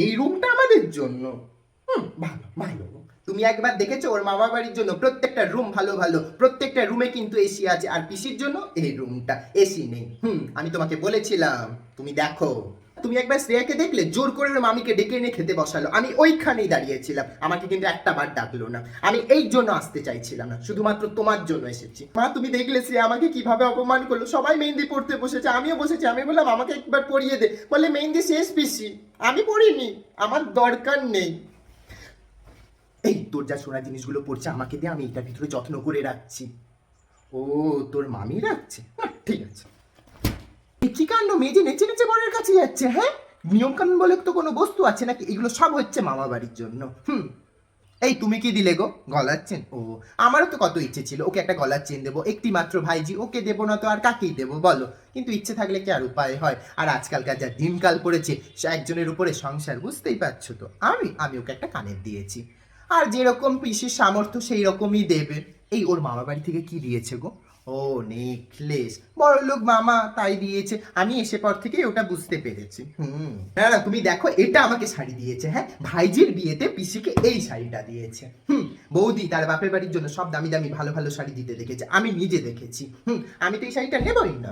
এই রুমটা আমাদের জন্য। ভালো ভালো। তুমি একবার দেখেছো ওর মামা বাড়ির জন্য প্রত্যেকটা রুম ভালো ভালো, প্রত্যেকটা রুমে কিন্তু এসি আছে, আর পিসির জন্য এই রুমটা এসি নেই। আমি তোমাকে বলেছিলাম, তুমি দেখো। তুমি একবার শ্রেয়াকে দেখলে জোর করে ওর মামিকে ডেকে এনে খেতে বসালো, আমি ওইখানেই দাঁড়িয়েছিলাম, আমাকে কিন্তু একটা বার ডাকলো না। আমি এই জন্য আসতে চাইছিলাম না, শুধুমাত্র তোমার জন্য এসেছি। মা তুমি দেখলে শ্রেয়া আমাকে কিভাবে অপমান করলো, সবাই মেহেন্দি পড়তে বসেছে, আমিও বসেছি, আমি বললাম আমাকে একবার পড়িয়ে দে, বলে মেহেন্দি শেষ পিসি। আমি পড়িনি, আমার দরকার নেই। এই তোর যা সোনার জিনিসগুলো পড়ছে আমাকে দিয়ে, আমি এটার ভিতরে যত্ন করে রাখছি। ও, তোর মামি রাখছে, ঠিক আছে। কি কাণ্ড, মেয়ে নেচে নেচে বরের কাছে যাচ্ছে, হ্যাঁ? নিয়ম কানুন বলে তো কোনো বস্তু আছে নাকি? এগুলো সব হচ্ছে মামা বাড়ির জন্য। এই তুমি কি দিলে গো? গলার চেন? ও, আমারও তো কত ইচ্ছে ছিল ওকে একটা গলার চেন দেবো, একটি মাত্র ভাইজি, ওকে দেবো না তো আর কাকেই দেবো বলো? কিন্তু ইচ্ছে থাকলে কি আর উপায় হয়? আর আজকালকার যা দিনকাল পড়েছে, সে একজনের উপরে সংসার, বুঝতেই পারছো তো। আমি ওকে একটা কানের দিয়েছি, আর যেরকম পিসির সামর্থ্য সেই রকমই দেবে। এই ওর মামা বাড়ি থেকে কি দিয়েছে গো? ও, নেকলেস, বড়লোক মামা তাই দিয়েছে। আমি এসে পর থেকে ওটা বুঝতে পেরেছি। না না, তুমি দেখো, এটা আমাকে শাড়ি দিয়েছে, হ্যাঁ, ভাইজির বিয়েতে পিসিকে এই শাড়িটা দিয়েছে। বৌদি তার বাপের বাড়ির জন্য সব দামি দামি ভালো ভালো শাড়ি দিতে দেখেছে, আমি নিজে দেখেছি। আমি তো এই শাড়িটা নেবই না।